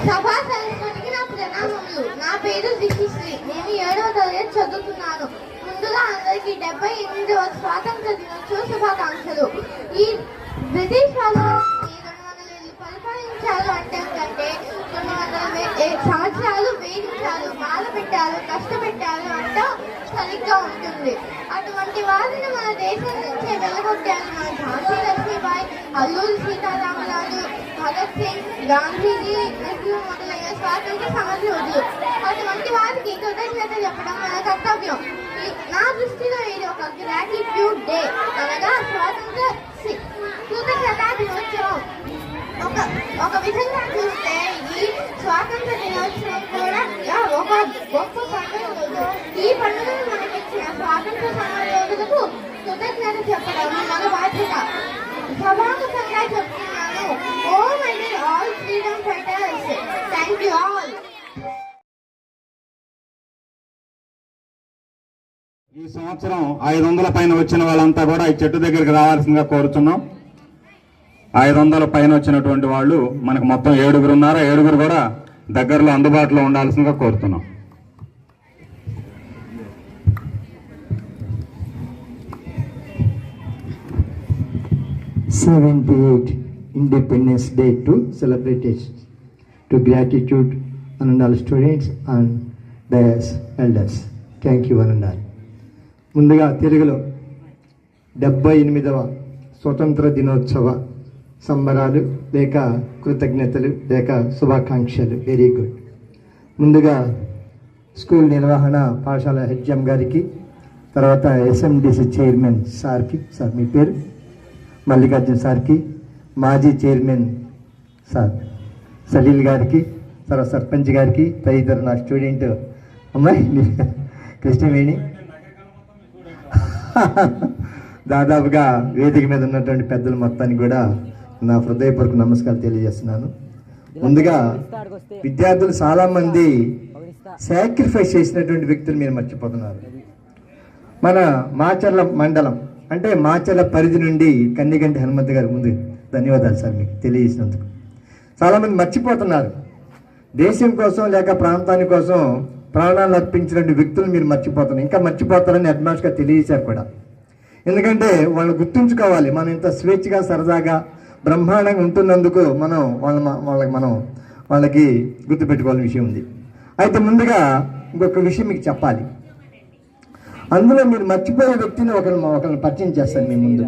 సభా సరస్వతికి నా ప్రణామములు. నా పేరు దిశిశ్రీ. నేను 7వ తరగతి చదువుతున్నాను. ముందుగా అందరికీ 78వ స్వాతంత్ర దినోత్సవ శుభాకాంక్షలు. ఈ బ్రిటిష్ వాళ్ళు 200 ఏళ్ళు పరిపాలించారు అంటే కంటే 200 సంవత్సరాలు వేధించారు, బాధ పెట్టారు, కష్టపెట్టారు అంటూ సరిగ్గా ఉంటుంది. అటువంటి వారిని మన దేశం నుంచే వెళ్ళగొట్టారు మన ఝాన్సీ లక్ష్మీబాయి, అల్లూరి సీతారామరాజు, భగత్ సింగ్, గాంధీజీ, నెహ్రూ మొదలైన స్వాతంత్ర సమరయోధులు. అటువంటి వారికి కృతజ్ఞత చెప్పడం మన కర్తవ్యం. నా దృష్టిలో ఇది ఒక గ్రాటిట్యూడ్ డే, అనగా స్వాతంత్ర కృతజ్ఞతా దినోత్సవం. ఒక విధంగా చూస్తే ఇది స్వాతంత్ర దినోత్సవం కూడా ఒక గొప్ప పండుగ రోజు. ఈ పండుగను మనకిచ్చిన స్వాతంత్ర సమరయోధులకు కృతజ్ఞత చెప్పడం మన బాధ్యత. సభాముఖంగా చెప్తున్నాను, oh my dear all freedom fighters, thank you all. ఈ సంవత్సరం 500 పైన వచ్చిన వాళ్ళంతా కూడా ఈ చెట్టు దగ్గరికి రావాల్సిందిగా కోరుతున్నాం. 500 పైన వచ్చినటువంటి వాళ్ళు మనకు మొత్తం 7 ఉన్నారు. 7 కూడా దగ్గరలో అందుబాటులో ఉండాల్సిందిగా కోరుతున్నాం. Independence Day to celebrate it. To gratitude and all students and their elders. Thank you one and all. ముందుగా తెలుగులో 78వ స్వతంత్ర దినోత్సవ సంబరాలు లేక కృతజ్ఞతలు లేక శుభాకాంక్షలు. Very good. ముందుగా స్కూల్ నిర్వహణ పాఠశాల హెచ్ఎం గారికి, తర్వాత ఎస్ఎండిసి చైర్మన్ సార్కి, సార్ మీ పేరు, మల్లికార్జున సార్కి, మాజీ చైర్మన్ సార్ సలీల్ గారికి, తర్వాత సర్పంచ్ గారికి, తదితర నా స్టూడెంట్ అమ్మాయి కృష్ణవేణి, దాదాపుగా వేదిక మీద ఉన్నటువంటి పెద్దలు మొత్తానికి కూడా నా హృదయపూర్వక నమస్కారం తెలియజేస్తున్నాను. ముందుగా విద్యార్థులు చాలామంది సాక్రిఫైస్ చేసినటువంటి వ్యక్తులు మీరు మర్చిపోతున్నారు. మన మాచర్ల మండలం అంటే మాచర్ల పరిధి నుండి కన్నిగంటి హనుమంత్ గారు ముందు ధన్యవాదాలు సార్ మీకు తెలియజేసినందుకు. చాలామంది మర్చిపోతున్నారు. దేశం కోసం లేక ప్రాంతాని కోసం ప్రాణాలు అర్పించినటువంటి వ్యక్తులు మీరు మర్చిపోతున్నారు. ఇంకా మర్చిపోతారని అడ్వాన్స్గా తెలియజేశారు కూడా. ఎందుకంటే వాళ్ళు గుర్తుంచుకోవాలి, మనం ఇంత స్వేచ్ఛగా సరదాగా బ్రహ్మాండంగా ఉంటున్నందుకు వాళ్ళకి గుర్తుపెట్టుకోవాల్సిన విషయం ఉంది. అయితే ముందుగా ఇంకొక విషయం మీకు చెప్పాలి. అందులో మీరు మర్చిపోయే వ్యక్తిని ఒకరిని పరిచయం చేస్తాను మీ ముందు.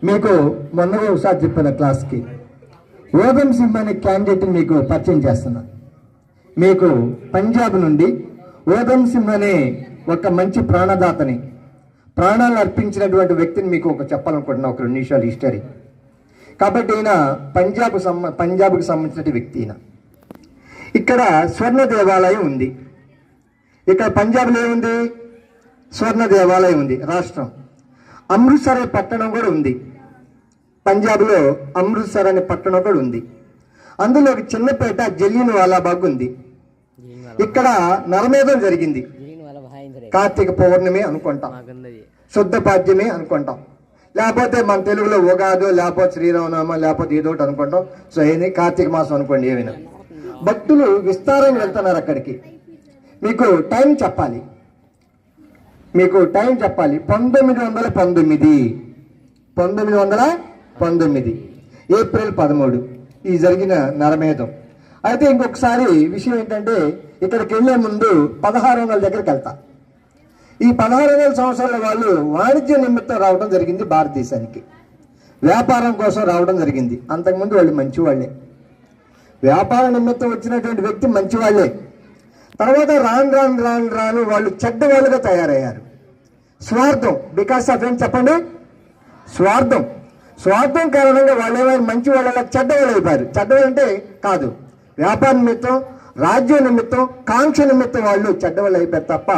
మీకు మొన్నగా ఒకసారి చెప్పిన క్లాస్కి ఓదం సింహ్ అనే క్యాండిడేట్ని మీకు పరిచయం చేస్తున్నా. మీకు పంజాబ్ నుండి ఓదం సింహ్ అనే ఒక మంచి ప్రాణదాతని, ప్రాణాలు అర్పించినటువంటి వ్యక్తిని మీకు చెప్పాలనుకుంటున్నా. ఒక 2 నిమిషాలు హిస్టరీ. కాబట్టి ఈయన పంజాబ్కి సంబంధించిన వ్యక్తి. ఈయన ఇక్కడ స్వర్ణ దేవాలయం ఉంది. ఇక్కడ పంజాబ్లో ఏముంది? స్వర్ణ దేవాలయం ఉంది. రాష్ట్రం అమృత్సర్ అనే పట్టణం కూడా ఉంది. పంజాబ్లో అమృత్సర్ అనే పట్టణం కూడా ఉంది. అందులో ఒక చిన్నపేట జలియన్ వాలాబాగ్ ఉంది. ఇక్కడ నరమేధం జరిగింది. కార్తీక పౌర్ణమి అనుకుంటాం, శుద్ధ పాడ్యమి అనుకుంటాం, లేకపోతే మన తెలుగులో ఉగాదో, లేకపోతే శ్రీరామనామ, లేకపోతే ఏదో ఒకటి అనుకుంటాం. సో ఏంది కార్తీక మాసం అనుకోండి. ఏమైనా భక్తులు విస్తారంగా వెళ్తున్నారు అక్కడికి. మీకు టైం చెప్పాలి. 1919 ఏప్రిల్ 13 ఈ జరిగిన నరమేధం. అయితే ఇంకొకసారి విషయం ఏంటంటే, ఇక్కడికి వెళ్లే ముందు 1600 దగ్గరికి వెళ్తా. ఈ 1600 సంవత్సరాల వాళ్ళు వాణిజ్య నిమిత్తం రావడం జరిగింది భారతదేశానికి, వ్యాపారం కోసం రావడం జరిగింది. అంతకుముందు వాళ్ళు మంచివాళ్లే, వ్యాపార నిమిత్తం వచ్చినటువంటి వ్యక్తి మంచివాళ్లే. తర్వాత రాను వాళ్ళు చెడ్డవాళ్ళుగా తయారయ్యారు. స్వార్థం, బికాస్ ఆఫ్ ఏం చెప్పండి? స్వార్థం కారణంగా వాళ్ళు ఏమైనా మంచి వాళ్ళ చెడ్డవాళ్ళు అయిపోయారు. చెడ్డవాళ్ళు అంటే కాదు, వ్యాపార నిమిత్తం, రాజ్య నిమిత్తం, కాంక్ష నిమిత్తం వాళ్ళు చెడ్డవాళ్ళు అయిపోయారు తప్ప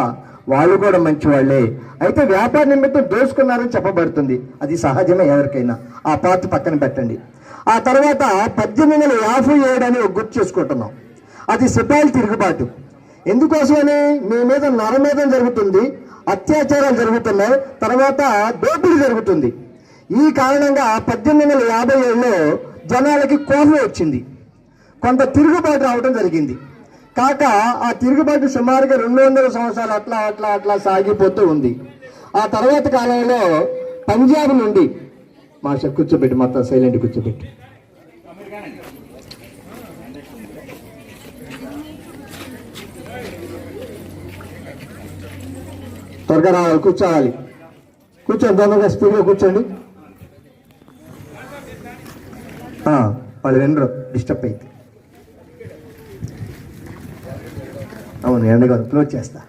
వాళ్ళు కూడా మంచి వాళ్ళే. అయితే వ్యాపార నిమిత్తం దోసుకున్నారని చెప్పబడుతుంది. అది సహజమే ఎవరికైనా. ఆ పార్ట్ పక్కన పెట్టండి. ఆ తర్వాత 1857 అని గుర్తు చేసుకుంటున్నాం. అది సిపాయిల తిరుగుబాటు. ఎందుకోసమని? మీ మీద నరమేధం జరుగుతుంది, అత్యాచారాలు జరుగుతున్నాయి, తర్వాత దోపిడీ జరుగుతుంది. ఈ కారణంగా 1857లో జనాలకి కోపం వచ్చింది. కొంత తిరుగుబాటు రావడం జరిగింది. కాక ఆ తిరుగుబాటు సుమారుగా 200 సంవత్సరాలు అట్లా అట్లా అట్లా సాగిపోతూ ఉంది. ఆ తర్వాత కాలంలో పంజాబ్ నుండి మాస్టర్ కూర్చోబెట్టి, మొత్తం సైలెంట్ కూర్చోబెట్టి, త్వరగా రావాలి, కూర్చోవాలి, కూర్చోండి, తొందరగా స్పీడ్గా కూర్చోండి. వాళ్ళు వినరు, డిస్టర్బ్ అయితే. అవును, ఎండగారు క్లోజ్ చేస్తా.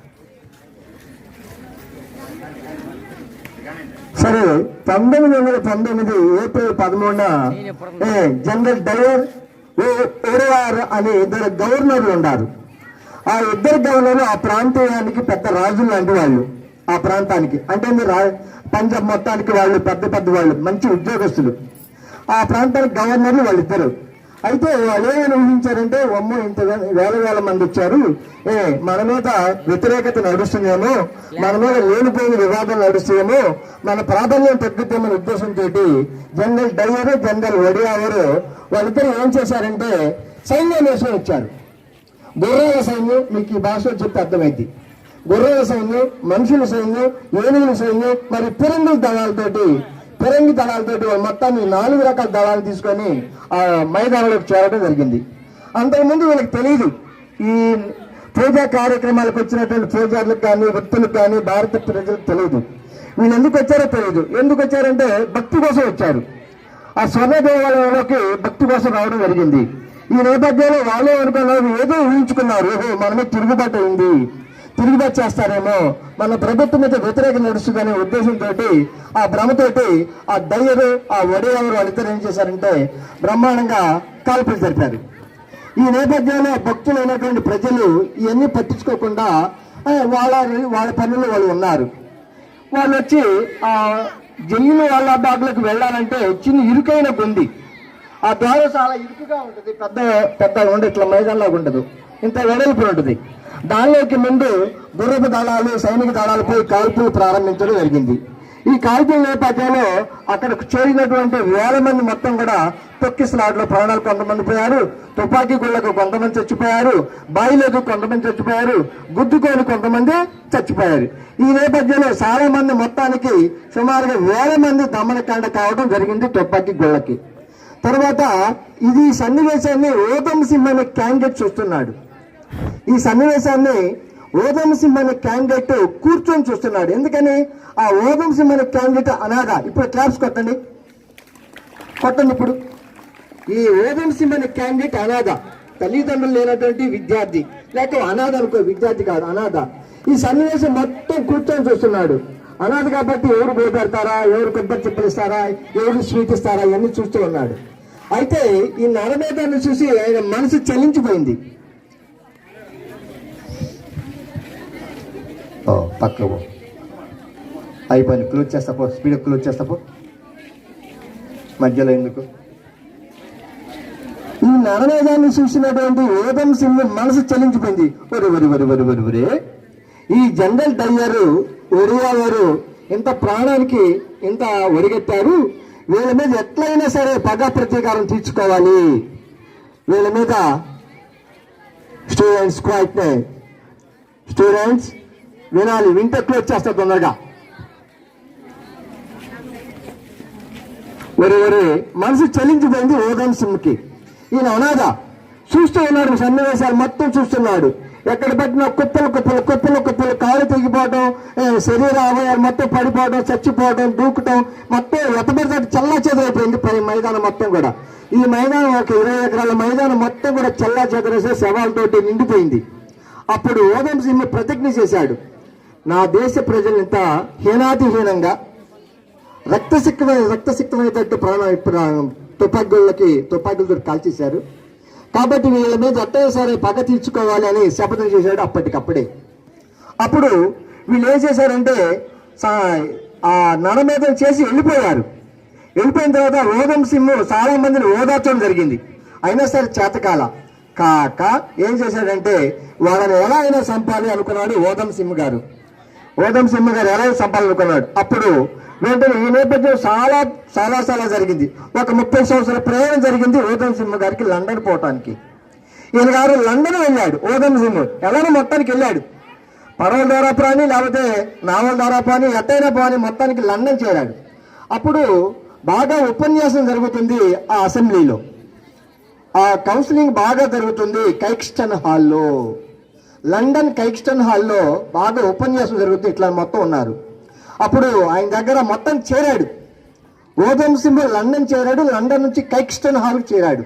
సరే, 1919 ఏప్రిల్ 13న జనరల్ డయర్, ఓడవార్ అనే 2 గవర్నర్లు ఉన్నారు. ఆ 2 గవర్నర్లు ఆ ప్రాంతానికి పెద్ద రాజులు లాంటి వాళ్ళు. ఆ ప్రాంతానికి అంటే పంజాబ్ మొత్తానికి వాళ్ళు పెద్ద పెద్ద వాళ్ళు, మంచి ఉద్యోగస్తులు. ఆ ప్రాంతానికి గవర్నర్లు వాళ్ళిద్దరు. అయితే వాళ్ళు ఏమైనా ఊహించారంటే, అమ్మో ఇంత వేల మంది వచ్చారు, మన మీద వ్యతిరేకత నడుస్తుందేమో, మన మీద లేనిపోయిన వివాదం నడుస్తుందేమో, మన ప్రాధాన్యం తగ్గుతామనే ఉద్దేశంతో జనరల్ డయర్, జనరల్ ఒడియావర్ వాళ్ళిద్దరు ఏం చేశారంటే సైన్యం వేసుకొని వచ్చారు. గుర్రాల సైన్యం, మీకు ఈ భాషలో చెప్తే అర్థమైంది. గుర్రాల సైన్యం, మనుషుల సైన్యం, ఏనుగుల సైన్యం, మరి ఫిరంగి దళాలతోటి మొత్తాన్ని 4 రకాల దళాలు తీసుకొని ఆ మైదానంలోకి చేరడం జరిగింది. అంతకుముందు వీళ్ళకి తెలియదు, ఈ పూజా కార్యక్రమాలకు వచ్చినటువంటి పూజారులకు కానీ భక్తులకు కానీ భారత ప్రజలకు తెలియదు. వీళ్ళు ఎందుకు వచ్చారో తెలియదు. ఎందుకు వచ్చారంటే భక్తి కోసం వచ్చారు. ఆ స్వర్ణ దేవాలయంలోకి భక్తి కోసం రావడం జరిగింది. ఈ నేపథ్యంలో వాళ్ళే అనుకున్నారు, ఏదో ఊహించుకున్నారు, మనమే తిరుగుబాటు అయింది, తిరుగుబాటు చేస్తారేమో, మన ప్రభుత్వం మీద వ్యతిరేకత నడుస్తుందనే ఉద్దేశంతో ఆ భ్రమతోటి ఆ డయ్యరు, ఆ ఒడియావరు వాళ్ళిద్దరు ఏం చేశారంటే బ్రహ్మాండంగా కాల్పులు జరిపారు. ఈ నేపథ్యంలో భక్తులైనటువంటి ప్రజలు ఇవన్నీ పట్టించుకోకుండా వాళ్ళ పనులు వాళ్ళు ఉన్నారు. వాళ్ళు వచ్చి ఆ జైలు వాళ్ళ బాగులకు వెళ్ళాలంటే చిన్న ఇరుకైన గుంది, ఆ ద్వారం చాలా ఇరుకుగా ఉంటుంది, పెద్ద ఉండే ఇట్లా మైదానంలాగా ఉండదు, ఇంత వెడల్పు ఉంటుంది. దానిలోకి ముందు గుర్రపు దళాలు, సైనిక దళాలపై కాల్పులు ప్రారంభించడం జరిగింది. ఈ కాల్పుల నేపథ్యంలో అక్కడ చేరినటువంటి 1000 మంది మొత్తం కూడా తొక్కిసలాటలో ప్రాణాలు కొంతమంది పోయారు, తుపాకీ గుళ్లకు కొంతమంది చచ్చిపోయారు, బాయిలకు కొంతమంది చచ్చిపోయారు, గుద్దుకొని కొంతమంది చచ్చిపోయారు. ఈ నేపథ్యంలో చాలా మంది, మొత్తానికి సుమారుగా 1000 మంది దమనకాండ కావడం జరిగింది తుపాకీ గుళ్ళకి. తర్వాత ఇది సన్నివేశాన్ని ఓధమ్ సింహ్ అనే క్యాండిడేట్ చూస్తున్నాడు. ఈ సన్నివేశాన్ని ఓధమ్ సింహ్ అనే క్యాండిడేట్ కూర్చొని చూస్తున్నాడు. ఎందుకని? ఆ ఓధమ్ సింహ్ అనే క్యాండిడేట్ అనాథ. ఇప్పుడు క్లాప్స్ కొట్టండి. ఇప్పుడు ఈ ఓధమ్ సింహ్ అనే క్యాండిడేట్ అనాథ, తల్లిదండ్రులు లేనటువంటి విద్యార్థి, లేక అనాథ అనుకో, విద్యార్థి కాదు, అనాథ. ఈ సన్నివేశం మొత్తం కూర్చొని చూస్తున్నాడు. అనాథ కాబట్టి ఎవరు భయపెడతారా, ఎవరు కొబ్బరి చెప్పలిస్తారా, ఎవరు స్వీట్ ఇస్తారా, ఇవన్నీ చూస్తూ ఉన్నాడు. అయితే ఈ నరమేధాన్ని చూసి ఆయన మనసు చలించిపోయింది. పక్కకు అయిపోయింది, క్లోజ్ చేస్తాపో, స్పీడ్ క్లోజ్ చేస్తాపో, మధ్యలో ఎందుకు. ఈ నరమేధాన్ని చూసినటువంటి ఓధమ్ సింగ్ మనసు చలించిపోయింది. ఒరే ఈ జనరల్ డయ్యరు, ఒడియావరు ఇంత ప్రాణానికి ఇంత ఒడిగట్టారు, వీళ్ళ మీద ఎట్లయినా సరే పగ ప్రతీకారం తీర్చుకోవాలి. వీళ్ళ మీద స్టూడెంట్స్ వినాలి, వింటే క్లోజ్ చేస్తా తొందరగా. ఒరే మనసు చలించిపోయింది ఓధమ్ సింగ్కి. ఈయన అనాథ, చూస్తూ ఉన్నాడు, సన్నివేశాలు మొత్తం చూస్తున్నాడు. ఎక్కడ పెట్టినా కుప్పలు కాళ్ళు తెగిపోవడం, శరీర అవయాలు మొత్తం పడిపోవడం, చచ్చిపోవడం, దూకటం, మొత్తం ఎతబడితే చల్లా చెదరైపోయింది మైదానం మొత్తం కూడా. ఈ మైదానం ఒక 20 ఎకరాల మైదానం మొత్తం కూడా చల్లా చెదరేసే శవాలతోటి నిండిపోయింది. అప్పుడు ఓధమ్ సింగ్ ప్రతిజ్ఞ చేశాడు, నా దేశ ప్రజలు ఇంత హీనాతిహీనంగా రక్తసిక్తమైనట్టు తుపాకులతో కాల్చేశారు. కాబట్టి వీళ్ళ మీద ఎట్టయినా సరే పగ తీర్చుకోవాలి అని శపథం చేశాడు అప్పటికప్పుడే. అప్పుడు వీళ్ళు ఏం చేశారంటే ఆ నరమేధం చేసి వెళ్ళిపోయారు. వెళ్ళిపోయిన తర్వాత ఓధమ్ సింగ్ చాలా మందిని ఓదార్చడం జరిగింది. అయినా సరే చేతకాల కాక ఏం చేశాడంటే వాళ్ళని ఎలా అయినా చంపాలి అనుకున్నాడు ఓధమ్ సింగ్ గారు. ఎలా చంపాలనుకున్నాడు. అప్పుడు వెంటనే ఈ నేపథ్యం చాలా జరిగింది. ఒక 30 సంవత్సరాల ప్రయాణం జరిగింది ఓధమ్ సింగ్ గారికి లండన్ పోవటానికి. ఈయన గారు లండన్ వెళ్ళాడు. ఓదమ్ సింగ్ ఎలానో మొత్తానికి వెళ్ళాడు. పడవల ద్వారా ప్రాణి లేకపోతే నావల ద్వారా ప్రాణి ఎట్టయినా పోని మొత్తానికి లండన్ చేరాడు. అప్పుడు బాగా ఉపన్యాసం జరుగుతుంది ఆ అసెంబ్లీలో. ఆ కౌన్సిలింగ్ బాగా జరుగుతుంది కైక్స్టన్ హాల్లో, లండన్ కైక్స్టన్ హాల్లో బాగా ఉపన్యాసం జరుగుతుంది. ఇట్లా మొత్తం ఉన్నారు. అప్పుడు ఆయన దగ్గర మొత్తం చేరాడు. ఓదమ్ సింగ్ లండన్ చేరాడు. లండన్ నుంచి కైక్స్టన్ హాల్కి చేరాడు.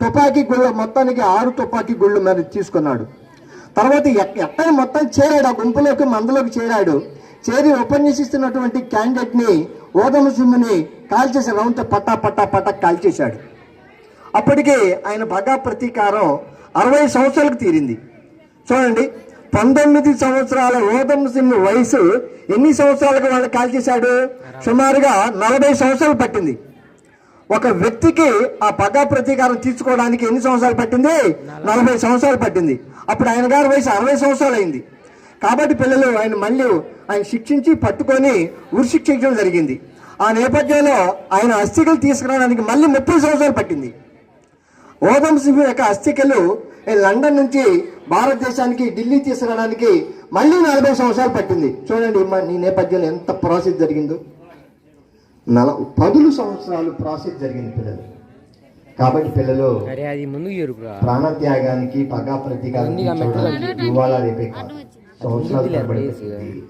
తుపాకీ గుళ్ళ మొత్తానికి 6 తుపాకీ గుళ్ళు మరి తీసుకున్నాడు. తర్వాత ఎక్కడ మొత్తం చేరాడు, ఆ గుంపులోకి మందలోకి చేరాడు. చేరి ఉపన్యసిస్తున్నటువంటి క్యాండిడేట్ ని ఓదమ్ సింగ్ని కాల్చేసి రౌండ్ పట్టా పట్టా పట్టా కాల్చేశాడు. అప్పటికే ఆయన పగా ప్రతీకారం 60 సంవత్సరాలకు తీరింది. చూడండి, 19 సంవత్సరాల ఓదమ్ సింగ్ వయసు ఎన్ని సంవత్సరాలకు వాళ్ళు కాల్చేశాడు? సుమారుగా 40 సంవత్సరాలు పట్టింది. ఒక వ్యక్తికి ఆ పగా ప్రతీకారం తీర్చుకోవడానికి ఎన్ని సంవత్సరాలు పట్టింది? 40 సంవత్సరాలు పట్టింది. అప్పుడు ఆయన గారి వయసు 60 సంవత్సరాలు అయింది. కాబట్టి పిల్లలు ఆయన శిక్షించి పట్టుకొని ఉరిశిక్షించడం జరిగింది. ఆ నేపథ్యంలో ఆయన అస్థికలు తీసుకురావడానికి మళ్ళీ 30 సంవత్సరాలు పట్టింది. ఓదమ్ సింగ్ యొక్క అస్థికలు లండన్ నుంచి భారతదేశానికి ఢిల్లీ తీసుకురావడానికి మళ్ళీ 40 సంవత్సరాలు పట్టింది. చూడండి ఈ నేపథ్యంలో ఎంత ప్రాసెస్ జరిగిందో. 10 సంవత్సరాలు ప్రాసెస్ జరిగింది పిల్లలు. కాబట్టి పిల్లలు ప్రాణత్యాగానికి పగా ప్రతీకారం ఇవాళ రేపే కాదు, సంవత్సరాలు తరబడి పట్టింది.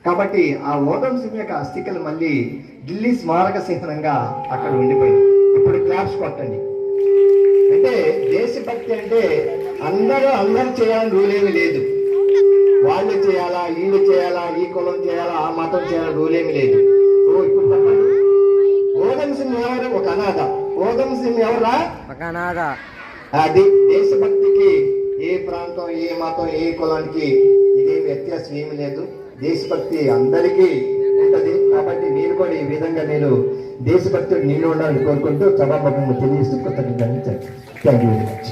కాబట్టి ఆ ఓదమ్ సింగ్ యొక్క అస్థికలు మళ్ళీ ఢిల్లీ స్మారక చిహ్నంగా అక్కడ ఉండిపోయింది. ఇప్పుడు క్లాప్స్ కొట్టండి. అంటే దేశభక్తి అంటే అందరూ చేయాలని రూల్ ఏమీ లేదు. వాళ్ళు చేయాలా, వీళ్ళు చేయాలా, ఈ కులం చేయాలా, ఆ మతం చేయాలా, రూల్ ఏమీ లేదు. ఇప్పుడు చెప్పండి, ఓదమ్ సింగ్ ఎవరు? ఒక అనాథ. ఓదమ్ సింగ్ ఎవరా? ఒక అనాథ. అది దేశభక్తికి ఏ ప్రాంతం, ఏ మతం, ఏ కులానికి ఇదే వ్యత్యాసం ఏమీ లేదు. దేశభక్తి అందరికీ ఉంటది. కాబట్టి మీరు కూడా ఈ విధంగా నేను దేశభక్తి నిండి ఉండాలని కోరుకుంటూ సభాపకంగా తెలియజేస్తూ కృతజ్ఞతలు. Thank you very much.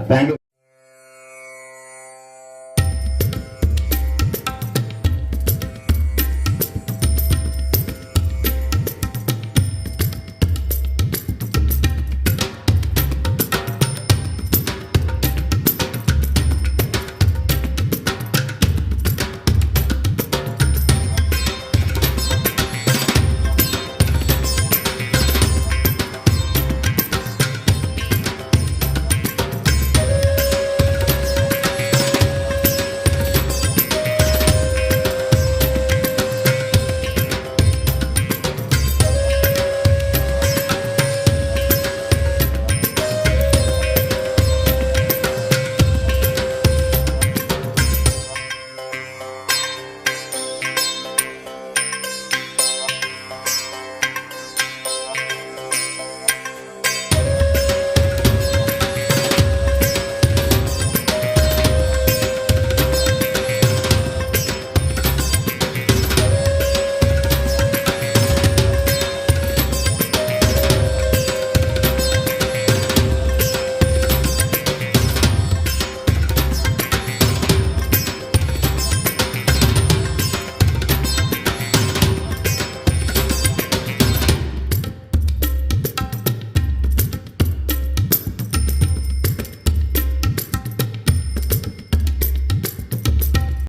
Thank you.